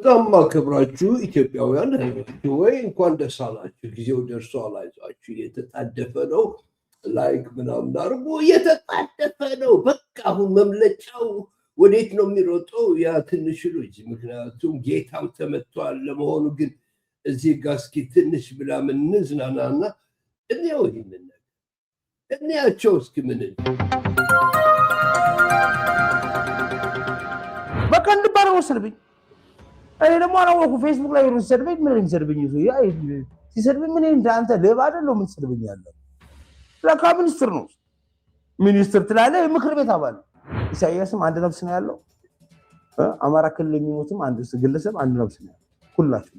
በጣም ማከብራችሁ ኢትዮጵያውያን ወይ እንኳን ደስ አላችሁ። ጊዜው ደርሷል። አይዟችሁ። እየተጣደፈ ነው። ላይክ ምናምን አድርጎ እየተጣደፈ ነው። በቃ አሁን መምለጫው ወዴት ነው የሚሮጠው? ያ ትንሽ ልጅ። ምክንያቱም ጌታው ተመቷል። ለመሆኑ ግን እዚህ ጋር እስኪ ትንሽ ብላምን እንዝናናና እንየው። ይህንን ነገር እንያቸው እስኪ። ምን በቃ እንድባረው ወሰድብኝ። እኔ ደግሞ አላወኩ ፌስቡክ ላይ ነው ሲሰድበኝ። ምን ሲሰድበኝ ይዞ ያ ሲሰድበኝ ምን እንዳንተ ሌባ አይደለም ምን ሲሰድበኝ ያለው ለካ ሚኒስትር ነው። ሚኒስትር ትላለህ፣ የምክር ቤት አባል ኢሳያስም አንድ ነፍስ ነው ያለው። አማራ ክልል የሚሞትም አንድ ግለሰብ አንድ ነፍስ ነው ያለው። ሁላችሁ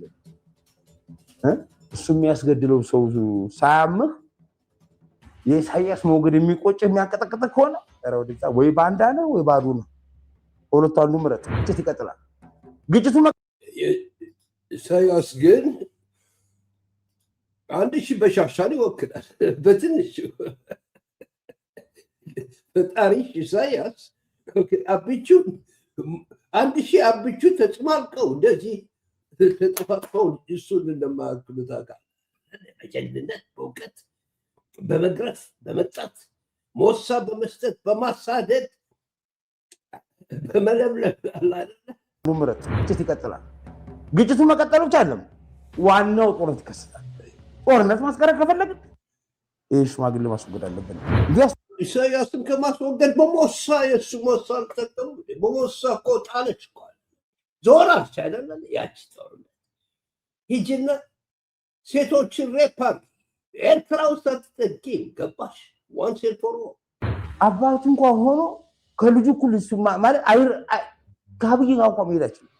እሱ የሚያስገድለው ሰው ሳያምህ የኢሳያስ ሞገድ የሚቆጭ የሚያንቀጠቅጥ ከሆነ ወደዛ ወይ ባንዳ ነው ወይ ባዱ ነው። ሁለቱ አንዱ ምረጥ። ግጭት ይቀጥላል። ግጭቱ ኢሳያስ ግን አንድ ሺህ በሻሻን ይወክላል። በትንሹ ፈጣሪሽ ኢሳያስ አብቹ አንድ ሺህ አብቹ ተጽማልቀው እንደዚህ ተጠፋጥፈው እሱን እንደማያክሉት አውቃለሁ። በጀግንነት በእውቀት በመግረፍ በመጣት ሞሳ በመስጠት በማሳደድ በመለምለም አላለ ምረት ግጭት ይቀጥላል። ግጭቱ መቀጠሉ አይደለም ዋናው ጦርነት ይከሰታል። ጦርነት ማስቀረት ከፈለግን ይህ ሽማግሌ ማስወገድ አለብን። ኢሳያስን ከማስወገድ በሞሳ የእሱ ሞሳ አልጠቀሙ። በሞሳ እኮ ጣለች እኮ ዞራች አይደለም። ያቺ ጦርነት ሂጂና ሴቶችን ሬፓር ኤርትራ ውስጥ አትጠጊም። ገባሽ? ዋን ሴት ፎር አባቱ እንኳን ሆኖ ከልጁ እኩል እሱ ማለት ከአብይ ጋር እንኳን መሄድ አይችልም።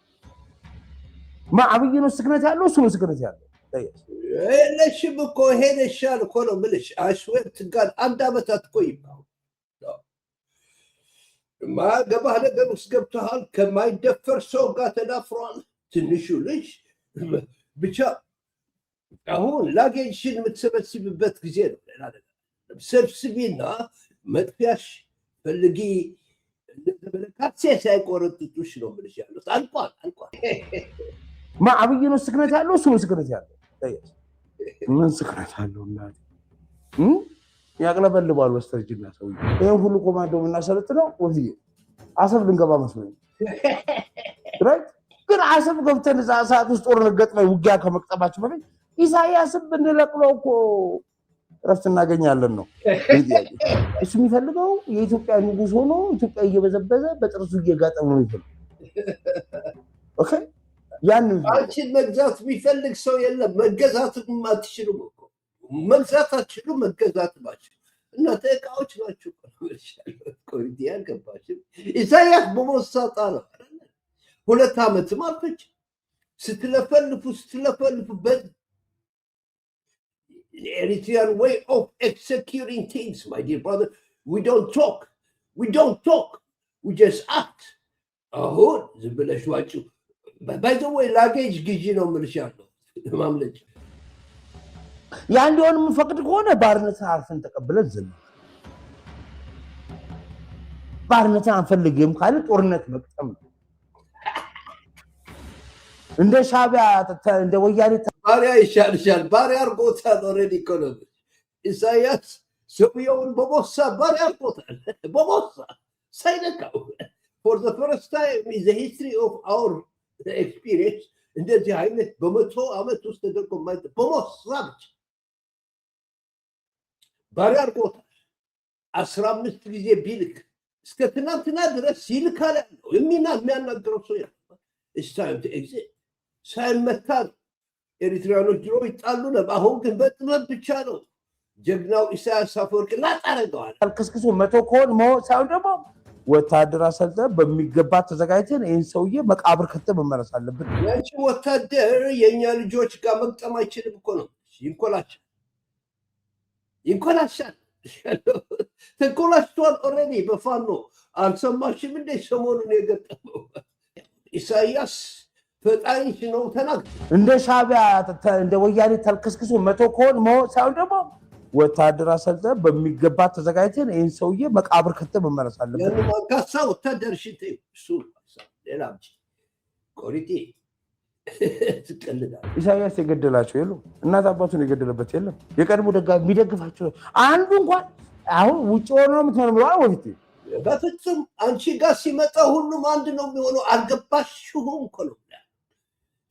አብይ ነው ስክነት ያለው፣ እሱ ነው ስክነት ያለው። ለሽም እኮ ሄደሻል እኮ ነው የምልሽ። አሽወት ጋር አንድ ዓመት አትቆይም። ማገባህ ነገር ውስጥ ገብተሃል። ከማይደፈር ሰው ጋር ተዳፍሯል። ትንሹ ልጅ ብቻ አሁን ላጌሽን የምትሰበስብበት ጊዜ ነው። ሌላ ነገር ሰብስቢና መጥፊያሽ ፈልጊ። ካሴ ሳይቆረጥጡሽ ነው የምልሽ ያሉት። አልቋል። አብይ ነው ስክነት ያለው፣ እሱ ነው ስክነት ያለው። ምን ስክነት አለው? እናቴ ያቅለበልባል በስተርጅና ሰው። ይሄን ሁሉ ኮማንዶ የምናሰለጥነው ወዲህ አሰብ ልንገባ መስሎኝ ግን አሰብ ገብተን እዛ ሰዓት ውስጥ ጦርነት ገጥመን ውጊያ ከመቅጠማችን በፊት ኢሳያስን ብንለቅለው እኮ እረፍት እናገኛለን ነው። እሱ የሚፈልገው የኢትዮጵያ ንጉሥ ሆኖ ኢትዮጵያ እየበዘበዘ በጥርሱ እየጋጠ ነው የሚፈልገው። ኦኬ ያንን አንቺን መግዛት የሚፈልግ ሰው የለም። መገዛትም አትችሉም እኮ መግዛት አትችሉም። መገዛት ናቸው እና ተቃዎች ናቸው። ቆይዲ ያልገባችም ኢሳያስ በሞሳጣ ነው 2 ዓመትም አልፈች ስትለፈልፉበት the Eritrean way of executing things, my dear brother. We don't talk. We just act. አሁን ዝም ብለሽ ዋጭው። by the way ላጌጅ ግዢ ነው የምልሻለሁ። ማምለጭ ያን ሊሆን የምንፈቅድ ከሆነ ባርነትን አልፈን ተቀብለን ዝም ባርነትን አንፈልግም ካለ ጦርነት መቅጠም ነው። እንደ ሻቢያ እንደ ወያኔ ባሪያ ይሻልሻል። ባሪያ አርጎታል። ኦልሬዲ ኢኮኖሚ ኢሳያስ ሰውየውን በሞሳ ባሪያ አርጎታል። በሞሳ ሳይነካው for the first time in the history of our experience እንደዚህ አይነት በመቶ ዓመት ውስጥ ተደርጎ ማለት በሞሳ ብቻ ባሪያ አርጎታል። 15 ጊዜ ቢልክ እስከ ትናንትና ድረስ ይልካል ያለው የሚያናገረው ሰው ያለው it's time to exit ሳይመታ ኤሪትሪያኖች ድሮ ይጣሉ ነበር። አሁን ግን በጥበብ ብቻ ነው። ጀግናው ኢሳያስ አፈወርቂ ላጣረገዋል። አልከስክሱ መቶ ከሆን ሳይሆን ደግሞ ወታደር አሰልጥነን በሚገባ ተዘጋጅተን ይህን ሰውዬ መቃብር ከተን መመለስ አለብን። ያንቺ ወታደር የእኛ ልጆች ጋር መግጠም አይችልም እኮ ነው። ይንኮላሻል። ተንኮላሽቷል። ኦልሬዲ በፋኖ አልሰማሽም እንደ ሰሞኑን የገጠመው ኢሳያስ ፈጣሪሽ ነው ተናግሮ እንደ ሻቢያ እንደ ወያኔ ተልከስክሱ መቶ ከሆን ሳይሆን ደግሞ ወታደር አሰልጥነን በሚገባ ተዘጋጅተን ይህን ሰውዬ መቃብር ከተን መመለስ አለብን። ያን ማንካሳ ወታደር ሽንት እሱ ሌላ ቆሪቲ ኢሳያስ የገደላቸው የለም፣ እናት አባቱን የገደለበት የለም። የቀድሞ ደጋፊ የሚደግፋቸው አንዱ እንኳን አሁን ውጭ ሆኖ የምትመረምረው ወፊት በፍጹም አንቺ ጋር ሲመጣ ሁሉም አንድ ነው የሚሆነው። አልገባሽሁም እኮ ነው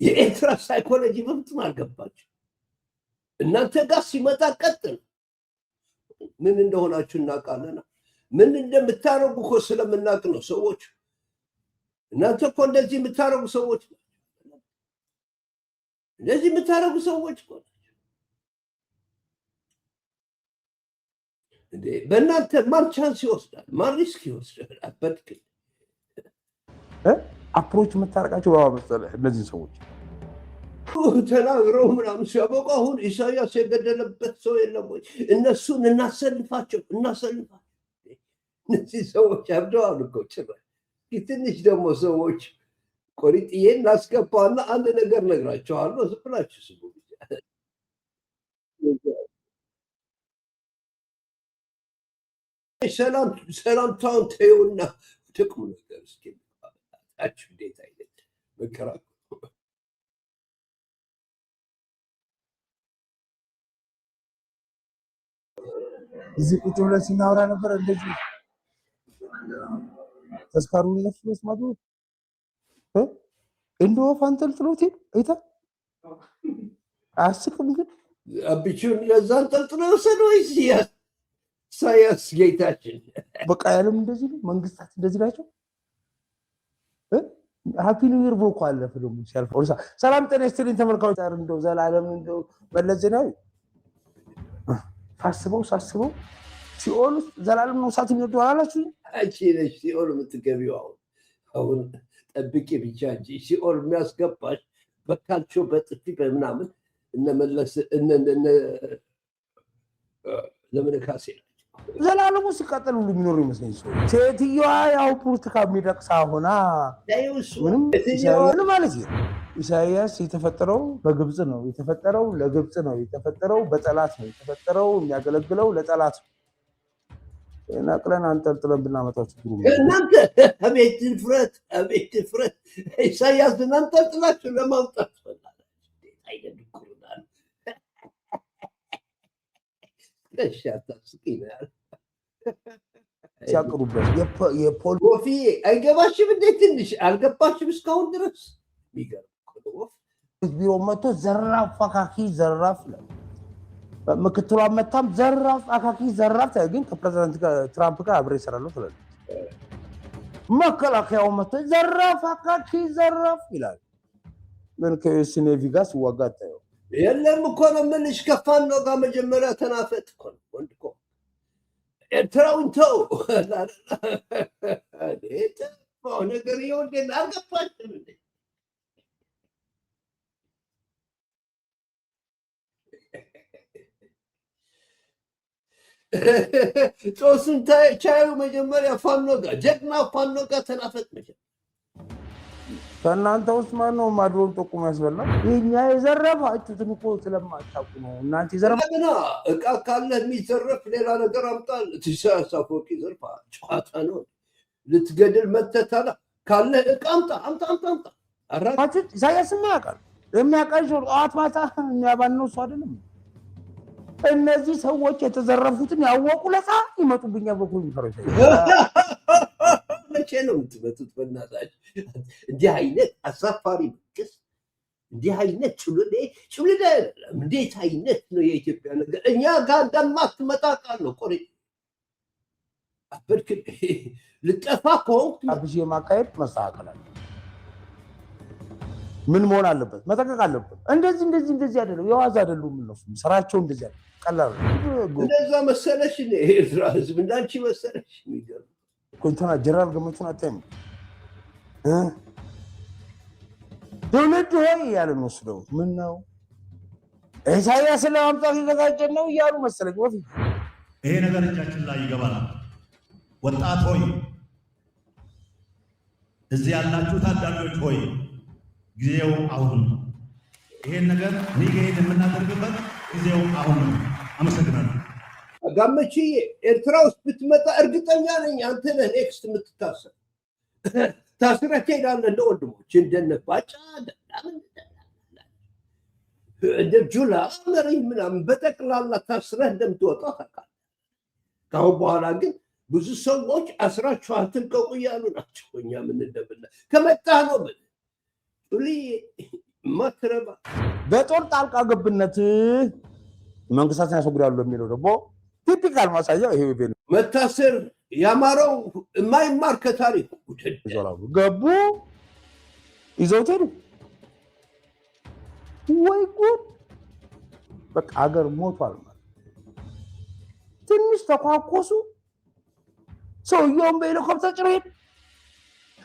የኤርትራ ሳይኮሎጂ በፍጹም አልገባችሁ። እናንተ ጋር ሲመጣ ቀጥል ምን እንደሆናችሁ እናውቃለን። ምን እንደምታረጉ እኮ ስለምናውቅ ነው ሰዎች። እናንተ እኮ እንደዚህ የምታረጉ ሰዎች እንደዚህ የምታረጉ ሰዎች እኮ እንዴ! በእናንተ ማን ቻንስ ይወስዳል? ማን ሪስክ ይወስዳል? አበድክ አፕሮች የምታረቃቸው ባባ መሰለህ እነዚህ ሰዎች ተናግረው ምናምን ሲያበቁ አሁን ኢሳያስ የገደለበት ሰው የለም ወይ? እነሱን እናሰልፋቸው። እነዚህ ሰዎች አብደዋል እኮ ጭራሽ። ትንሽ ደግሞ ሰዎች ቆሪጥዬን እናስገባና አንድ ነገር ነግራቸዋለሁ። ዝም ብላችሁ ስሙ። ሰላምታውን ተይውና ጥቅሙ ነገር እስኪ ታችሁ እንዴት አይነት መከራ እዚህ ቁጭ ብለን ስናወራ ነበር። እንደዚህ ተስካሩን ለፍስ ማዱ እንዶ ፋንተልጥሎት አይታ አስቅም ግን አብቹን ለዛን ተልጥለው ሰዶይስ ኢሳያስ ጌታችን በቃ ያለም እንደዚህ ነው። መንግስታት እንደዚህ ናቸው። ሃፒ ኒው ይር ብሎ አለፈ ደግሞ ሲያልፍ ኦርሳ ሰላም ጤና ይስጥልኝ ተመልካቾች። እንደው ዘላለም እንደው መለስ ዜናዊ ሳስበው ሲኦል ዘላለም ነው ሳት የሚወዱ አላላችሁ? አንቺ ነሽ ሲኦል የምትገቢው። አሁን ጠብቂ ብቻ እንጂ ሲኦል የሚያስገባሽ በካልቾ በጥፊ በምናምን እነመለስ ዘመነ ካሴ ዘላለሙ ሲቃጠል ሁሉ የሚኖሩ ይመስለኝ ሰው። ሴትዮዋ ያው ፖለቲካ የሚደቅሳ ሆና ምንም ማለት ነው። ኢሳያስ የተፈጠረው በግብጽ ነው የተፈጠረው፣ ለግብጽ ነው የተፈጠረው፣ በጠላት ነው የተፈጠረው፣ የሚያገለግለው ለጠላት ነው። ነቅለን አንጠልጥለን ብናመጣው ችግሩ እናንተ አቤት ድፍረት! ኢሳያስ አንጠልጥላችሁ ለማውጣት ሲያቅሩበት ወፊ አይገባሽም እንዴ? ትንሽ አልገባሽም እስካሁን ድረስ? ቢሮ መጥቶ ዘራፍ አካኪ ዘራፍ ነው። ምክትሏ መታም ዘራፍ አካኪ ዘራፍ። ግን ከፕሬዝዳንት ትራምፕ ጋር አብሬ እሰራለሁ ትላለች። መከላከያው መጥቶ ዘራፍ አካኪ ዘራፍ ይላል። ግን ከዩኤስ ኔቪ ጋር ሲዋጋ ታየው የለም እኮ ነው የምልሽ። ከፋኖ ጋር መጀመሪያ ተናፈጥ እኮ ነው ወንድ እኮ ኤርትራውን ተው ነገር የወንዴን አልገባሽም እንዴ? ጦስን ቻዩ መጀመሪያ ፋኖ ጋር ጀግና ፋኖ ጋር ተናፈጥ መጀመሪያ። ከእናንተ ውስጥ ማነው ማድሮን ጠቁሞ ያስበላል? የኛ የዘረፋችሁትን እኮ ስለማታውቁ ነው። እናንተ ዘረፋና እቃ ካለ የሚዘረፍ ሌላ ነገር አምጣል። ኢሳያስ አፈወርቂ ዘርፋ ጨዋታ ነው። ልትገድል መተታላ ካለ እቃ አምጣ። አራችሁ ኢሳያስ ያውቃል። የሚያውቃቸው ጠዋት ማታ የሚያባነው እሱ አይደለም። እነዚህ ሰዎች የተዘረፉትን ያወቁ ለታ ይመጡብኛል። በኩል ይፈረሻ መቼ ነው የምትመጡት? በእናታችሁ እንዲህ አይነት አሳፋሪ መንግስት፣ እንዲህ አይነት ጭውልዳ አይደለም። እንዴት አይነት ነው የኢትዮጵያ ነገር? እኛ ጋር እንደማትመጣ ቃል ነው። ቆሬ አበድክ ልጠፋ ከሆንክ አብሽ የማካሄድ መስተካከል አለ። ምን መሆን አለበት? መጠቀቅ አለበት። እንደዚህ አይደለም። የዋዛ አይደሉም እነሱ ስራቸው እንደዚህ አይደለም። ቀላል እንደዛ መሰለሽ ኤርትራ ህዝብ እንዳንቺ መሰለሽ? የሚገርም ኮንተና ጀነራል ገመቹን አጣይም ትውልድ ሆይ እያለ ነው ወስደው ምን ነው ኢሳያስን ለማምጣት የተዘጋጀን ነው እያሉ መሰለኝ። በፊት ይሄ ነገር እጃችን ላይ ይገባናል። ወጣት ሆይ፣ እዚህ ያላችሁ ታዳጊዎች ሆይ ጊዜው አሁን ነው። ይሄን ነገር ኒጌት የምናደርግበት ጊዜው አሁን ነው። አመሰግናለሁ። ጋመችዬ ኤርትራ ውስጥ ብትመጣ እርግጠኛ ነኝ አንተ ነህ ኔክስት የምትታሰር። ታስረህ ትሄዳለህ። እንደ ወንድሞች እንደነ ባጫ ጁላ መረኝ ምናምን በጠቅላላ ታስረህ እንደምትወጣ ታውቃለህ። ከአሁን በኋላ ግን ብዙ ሰዎች አስራችሁ አትልቀቁ እያሉ ናቸው። እኛ ምን እንደምና ከመጣህ ነው ምን ማትረባ በጦር ጣልቃ ገብነት መንግስታትን ያስወግዳሉ የሚለው ደግሞ ቲፒካል ማሳያው ይሄ ቤት መታሰር ያማረው የማይማር ከታሪክ ገቡ ይዘውት ሄዱ። ወይ ጉድ! በቃ ሀገር ሞቷል ማለት ትንሽ ተኳኮሱ። ሰውየውን በሄሊኮፕተር ጭኖ ሄድ።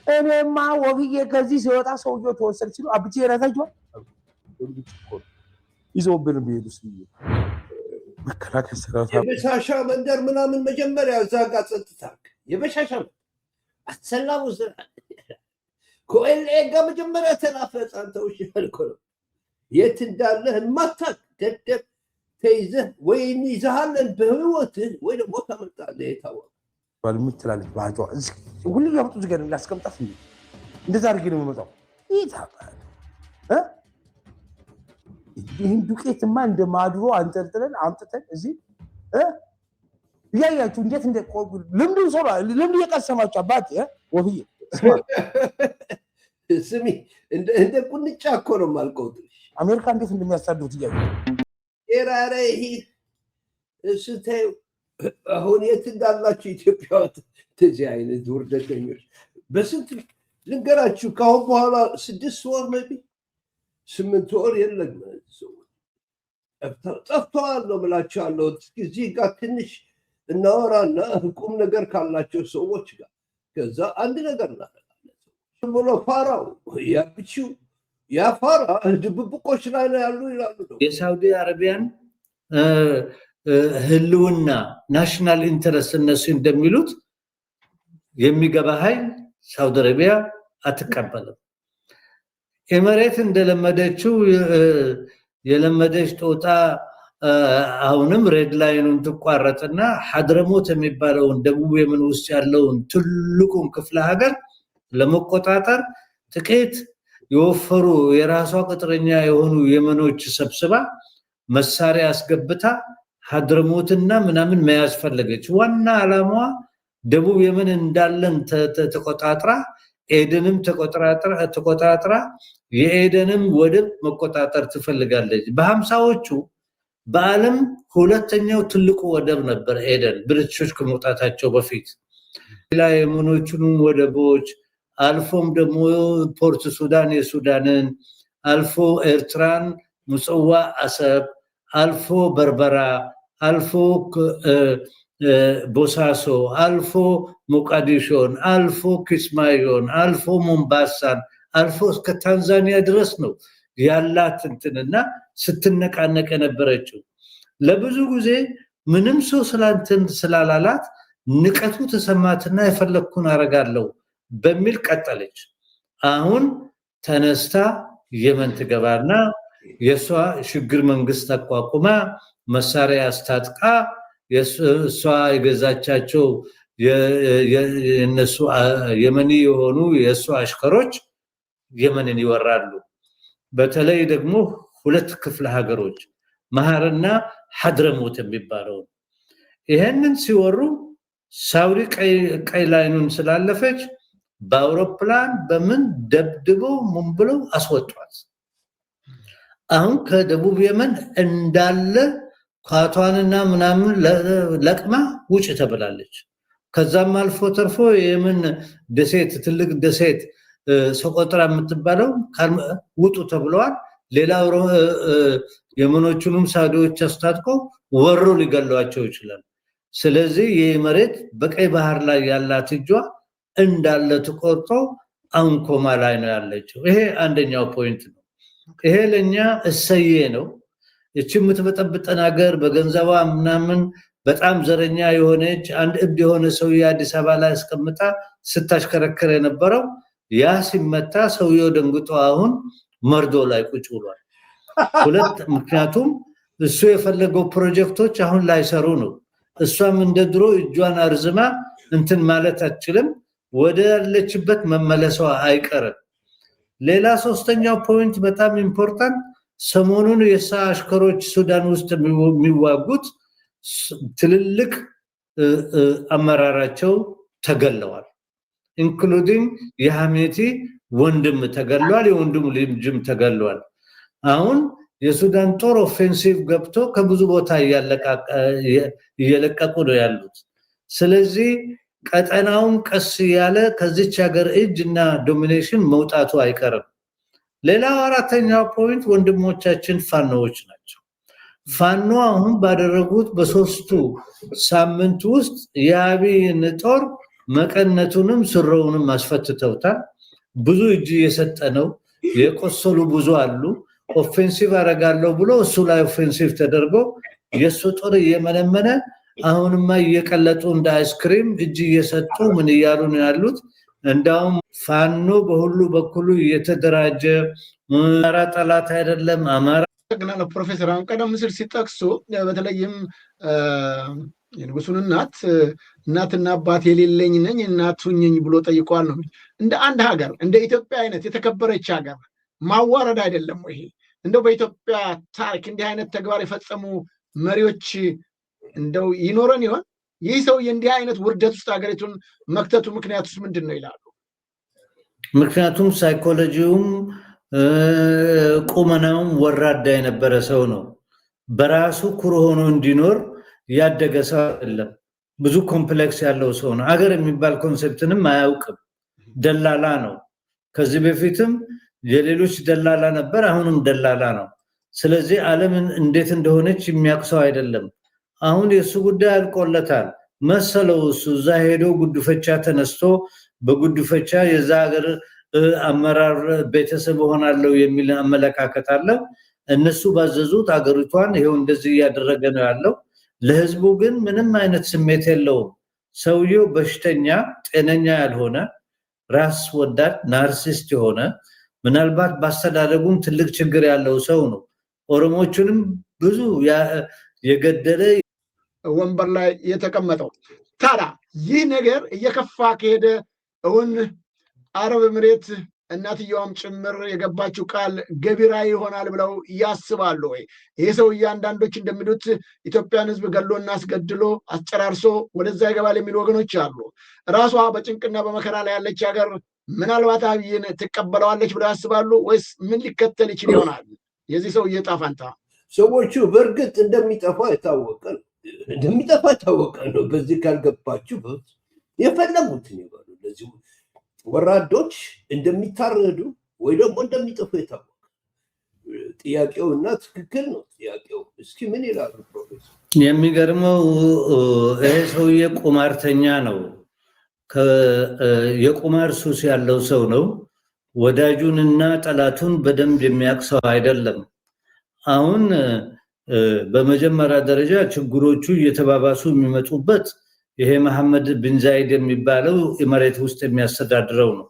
እኔማ ወግዬ ከዚህ ሲወጣ ሰውየው ተወሰድ ሲሉ አብቼ ረታችኋል ይዘውብን ቢሄዱስ መከላከያ ሰራዊት የበሻሻ መንደር ምናምን መጀመሪያ እዛ ጋር ጸጥታ የበሻሻ አሰላሙ ከኤልኤ ጋር መጀመሪያ ተናፈጽ። አንተ ውሽ ያልኮ ነው የት እንዳለህ ማታቅ ደደብ ተይዘህ ወይ እንይዝሃለን በህይወትህ ወይ ደግሞ ተመጣለህ የታወቀ ባልምትላለች ባጇ ሁሉ ያመጡ ዝገን ላስቀምጣት እንዴ እንደዛ አድርጌ ነው የምመጣው። ይታባል ይህን ዱቄትማ እንደማድሮ አንጠልጥለን አምጥተን እዚህ ያያችሁ እንዴት እንደ ልምዱ ሶራ ልምዱ የቀሰማችሁ አባት ወብዬ ስሚ እንደ ቁንጫ እኮ ነው የማልቀው። አሜሪካ እንዴት እንደሚያሳድሩት እያዩ ኤራራ ይሄ ስታዩ አሁን የት እንዳላችሁ ኢትዮጵያ እንደዚህ አይነት ውርደተኞች በስንት ልንገራችሁ። ከአሁን በኋላ 6 ወር ነቢ 8 ወር የለም ጠፍተዋል ነው የምላችኋለሁ። እዚህ ጋር ትንሽ እናወራና ቁም ነገር ካላቸው ሰዎች ጋር ከዛ አንድ ነገር እናደርጋለን ብሎ ፋራው ያብቺው ያፋራ ድብብቆች ላይ ነው ያሉ ይላሉ። የሳውዲ አረቢያን ህልውና ናሽናል ኢንተረስት እነሱ እንደሚሉት የሚገባ ኃይል ሳውዲ አረቢያ አትቀበልም። ኤምሬት እንደለመደችው የለመደች ጦጣ አሁንም ሬድ ላይኑን ትቋረጥና ሐድረሞት የሚባለውን ደቡብ የመን ውስጥ ያለውን ትልቁን ክፍለ ሀገር ለመቆጣጠር ጥቂት የወፈሩ የራሷ ቅጥረኛ የሆኑ የመኖች ሰብስባ መሳሪያ አስገብታ ሐድረሞትና ምናምን መያዝ ፈለገች። ዋና ዓላማዋ ደቡብ የመን እንዳለን ተቆጣጥራ ኤደንም ተቆጣጥራ የኤደንም ወደብ መቆጣጠር ትፈልጋለች። በ50ዎቹ በዓለም ሁለተኛው ትልቁ ወደብ ነበር ኤደን ብሪቲሾች ከመውጣታቸው በፊት። ሌላ የመኖቹንም ወደቦች አልፎም ደግሞ ፖርት ሱዳን የሱዳንን አልፎ ኤርትራን ምጽዋ አሰብ አልፎ በርበራ አልፎ ቦሳሶ አልፎ ሞቃዲሾን አልፎ ኪስማዮን አልፎ ሞምባሳን አልፎ እስከ ታንዛኒያ ድረስ ነው ያላት እንትንና ስትነቃነቅ የነበረችው። ለብዙ ጊዜ ምንም ሰው ስላላላት ንቀቱ ተሰማትና የፈለኩን አረጋለሁ በሚል ቀጠለች። አሁን ተነስታ የመን ትገባና የሷ ሽግግር መንግስት አቋቁማ መሳሪያ አስታጥቃ የሷ የገዛቻቸው የነሱ የመኒ የሆኑ የሷ አሽከሮች የመንን ይወራሉ። በተለይ ደግሞ 2 ክፍለ ሀገሮች መሃርና ሐድረሞት የሚባለው ይሄንን ሲወሩ ሳውዲ ቀይ ላይኑን ስላለፈች በአውሮፕላን በምን ደብድበው ምን ብለው አስወጧት። አሁን ከደቡብ የመን እንዳለ ኳቷንና ምናምን ለቅማ ውጭ ተብላለች። ከዛም አልፎ ተርፎ የመን ደሴት ትልቅ ደሴት ሰቆጥራ የምትባለው ውጡ ተብለዋል። ሌላው የመኖቹንም ሳውዲዎች አስታጥቀው ወሮ ሊገሏቸው ይችላል። ስለዚህ ይህ መሬት በቀይ ባህር ላይ ያላት እጇ እንዳለ ተቆርጦ አንኮማ ላይ ነው ያለችው። ይሄ አንደኛው ፖይንት ነው። ይሄ ለኛ እሰዬ ነው። እቺ የምትበጠብጠን ሀገር በገንዘቧ ምናምን በጣም ዘረኛ የሆነች አንድ እብድ የሆነ ሰው የአዲስ አበባ ላይ አስቀምጣ ስታሽከረከረ የነበረው ያ ሲመታ ሰውየው ደንግጦ አሁን መርዶ ላይ ቁጭ ብሏል። ምክንያቱም እሱ የፈለገው ፕሮጀክቶች አሁን ላይሰሩ ነው። እሷም እንደ ድሮ እጇን አርዝማ እንትን ማለት አትችልም። ወደ ያለችበት መመለሷ አይቀርም። ሌላ ሶስተኛው ፖይንት በጣም ኢምፖርታንት ሰሞኑን የሳ አሽከሮች ሱዳን ውስጥ የሚዋጉት ትልልቅ አመራራቸው ተገለዋል። ኢንክሉዲንግ የሐሜቲ ወንድም ተገለዋል፣ የወንድሙ ልጅም ተገለዋል። አሁን የሱዳን ጦር ኦፌንሲቭ ገብቶ ከብዙ ቦታ እየለቀቁ ነው ያሉት። ስለዚህ ቀጠናውን ቀስ ያለ ከዚች ሀገር እጅና ዶሚኔሽን መውጣቱ አይቀርም። ሌላው አራተኛው ፖይንት ወንድሞቻችን ፋኖዎች ናቸው። ፋኖ አሁን ባደረጉት በሶስቱ ሳምንት ውስጥ የአብይን ጦር መቀነቱንም ስረውንም አስፈትተውታል። ብዙ እጅ እየሰጠ ነው። የቆሰሉ ብዙ አሉ። ኦፌንሲቭ አደርጋለሁ ብሎ እሱ ላይ ኦፌንሲቭ ተደርጎ የሱ ጦር እየመነመነ አሁንማ እየቀለጡ እንደ አይስክሪም እጅ እየሰጡ ምን እያሉ ነው ያሉት። እንዳውም ፋኖ በሁሉ በኩሉ እየተደራጀ አማራ ጠላት አይደለም አማራ ገናለ ፕሮፌሰር አሁን ቀደም ሲል ሲጠቅሱ በተለይም የንጉሱን እናትና አባት የሌለኝ ነኝ እናት ሁኚኝ ብሎ ጠይቋል ነው። እንደ አንድ ሀገር እንደ ኢትዮጵያ አይነት የተከበረች ሀገር ማዋረድ አይደለም ወይ? እንደው በኢትዮጵያ ታሪክ እንዲህ አይነት ተግባር የፈጸሙ መሪዎች እንደው ይኖረን ይሆን? ይህ ሰውዬ እንዲህ አይነት ውርደት ውስጥ ሀገሪቱን መክተቱ ምክንያቱስ ምንድን ነው ይላሉ? ምክንያቱም ሳይኮሎጂውም ቁመናውም ወራዳ የነበረ ሰው ነው። በራሱ ኩሩ ሆኖ እንዲኖር ያደገ ሰው አይደለም። ብዙ ኮምፕሌክስ ያለው ሰው ነው። ሀገር የሚባል ኮንሴፕትንም አያውቅም። ደላላ ነው። ከዚህ በፊትም የሌሎች ደላላ ነበር፣ አሁንም ደላላ ነው። ስለዚህ ዓለምን እንዴት እንደሆነች የሚያውቅ ሰው አይደለም። አሁን የሱ ጉዳይ አልቆለታል መሰለው። እሱ እዛ ሄዶ ጉድፈቻ ተነስቶ በጉድፈቻ የዛ ሀገር አመራር ቤተሰብ ሆናለሁ የሚል አመለካከት አለ። እነሱ ባዘዙት ሀገሪቷን ይሄው እንደዚህ እያደረገ ነው ያለው። ለህዝቡ ግን ምንም አይነት ስሜት የለውም። ሰውየው በሽተኛ፣ ጤነኛ ያልሆነ ራስ ወዳድ ናርሲስት የሆነ ምናልባት ባስተዳደጉም ትልቅ ችግር ያለው ሰው ነው። ኦሮሞቹንም ብዙ የገደለ ወንበር ላይ የተቀመጠው። ታዲያ ይህ ነገር እየከፋ ከሄደ እውን አረብ ኤምሬት እናትየዋም ጭምር የገባችው ቃል ገቢራዊ ይሆናል ብለው ያስባሉ ወይ? ይሄ ሰው አንዳንዶች እንደሚሉት ኢትዮጵያን ህዝብ ገሎና አስገድሎ አስጨራርሶ ወደዛ ይገባል የሚሉ ወገኖች አሉ። ራሷ በጭንቅና በመከራ ላይ ያለች ሀገር ምናልባት አብይን ትቀበለዋለች ብለው ያስባሉ ወይስ ምን ሊከተል ይችል ይሆናል? የዚህ ሰው ዕጣ ፈንታ ሰዎቹ በእርግጥ እንደሚጠፋ የታወቀ ነው። በዚህ ካልገባችሁ የፈለጉትን ይበሉ። ለዚህ ወራዶች እንደሚታረዱ ወይ ደግሞ እንደሚጠፉ የታወቀ ጥያቄውና ትክክል ነው ጥያቄው። እስኪ ምን ይላሉ ፕሮፌሰር? የሚገርመው ይሄ ሰውዬ ቁማርተኛ ነው። የቁማር ሱስ ያለው ሰው ነው። ወዳጁንና ጠላቱን በደንብ የሚያውቅ ሰው አይደለም። አሁን በመጀመሪያ ደረጃ ችግሮቹ እየተባባሱ የሚመጡበት ይሄ መሐመድ ቢን ዛይድ የሚባለው መሬት ውስጥ የሚያስተዳድረው ነው።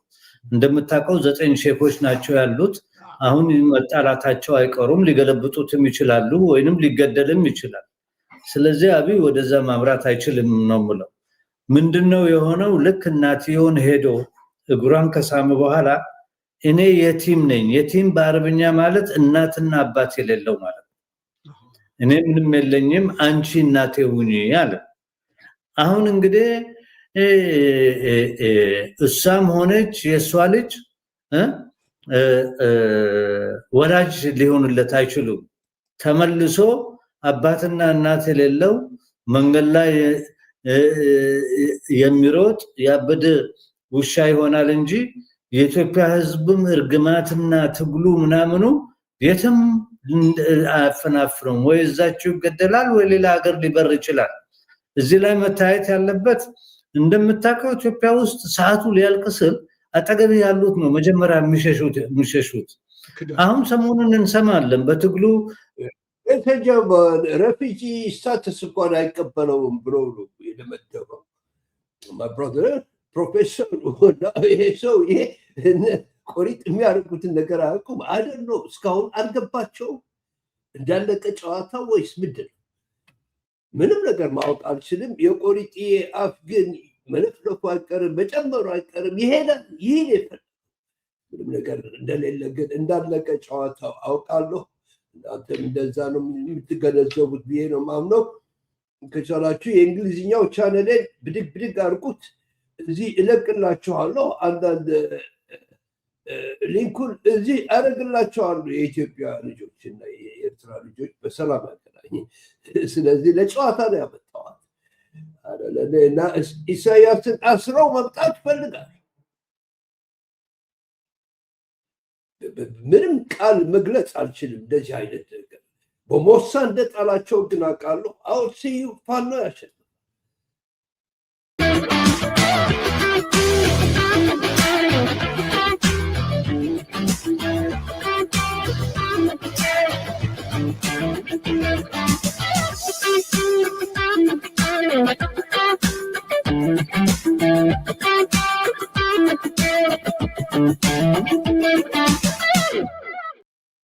እንደምታውቀው 9 ሼኮች ናቸው ያሉት። አሁን መጣላታቸው አይቀሩም። ሊገለብጡትም ይችላሉ ወይንም ሊገደልም ይችላል። ስለዚህ አብይ ወደዛ ማምራት አይችልም ነው የምለው። ምንድነው የሆነው? ልክ እናትየውን ሄዶ እግሯን ከሳመ በኋላ እኔ የቲም ነኝ። የቲም በአረብኛ ማለት እናትና አባት የሌለው ማለት ነው። እኔ ምንም የለኝም፣ አንቺ እናቴ ሁኚ አለ። አሁን እንግዲህ እሷም ሆነች የሷ ልጅ ወላጅ ሊሆኑለት አይችሉም። ተመልሶ አባትና እናት የሌለው መንገድ ላይ የሚሮጥ ያበደ ውሻ ይሆናል እንጂ የኢትዮጵያ ሕዝብም እርግማትና ትግሉ ምናምኑ የትም አያፈናፍረውም። ወይ እዛችሁ ይገደላል ወይ ሌላ ሀገር ሊበር ይችላል። እዚህ ላይ መታየት ያለበት እንደምታውቀው ኢትዮጵያ ውስጥ ሰዓቱ ሊያልቅ ስል አጠገብ ያሉት ነው መጀመሪያ የሚሸሹት። አሁን ሰሞኑን እንሰማለን በትግሉ የተጀመ ሬፊጂ ስታተስ እንኳን አይቀበለውም ብሎ ነው የደመደመው ብሮደር ፕሮፌሰር። ይሄ ሰው ይሄ ቆሪጥ የሚያደርጉትን ነገር አያውቁም አይደል ነው? እስካሁን አልገባቸውም እንዳለቀ ጨዋታ ወይስ ምንድን ነው? ምንም ነገር ማወቅ አልችልም። የቆሪጤ አፍ ግን መለፍለፉ አይቀርም፣ መጨመሩ አይቀርም። ይሄዳል። ይህን ምንም ነገር እንደሌለ ግን እንዳለቀ ጨዋታው አውቃለሁ። እናንተም እንደዛ ነው የምትገነዘቡት ብዬ ነው ማምነው። ከቻላችሁ የእንግሊዝኛው ቻነሌን ብድግ አድርጉት። እዚህ እለቅላችኋለሁ። አንዳንድ ሊንኩን እዚህ አደርግላችኋለሁ። የኢትዮጵያ ልጆች እና የኤርትራ ልጆች በሰላም ያገናኝ። ስለዚህ ለጨዋታ ነው ያመጣዋል እና ኢሳያስን አስረው መምጣት ፈልጋል። ምንም ቃል መግለጽ አልችልም። እንደዚህ አይነት ነገር በሞሳ እንደጣላቸው ግን አውቃለሁ። አሁን ሲዩ ፋኖ ያሸንፋል።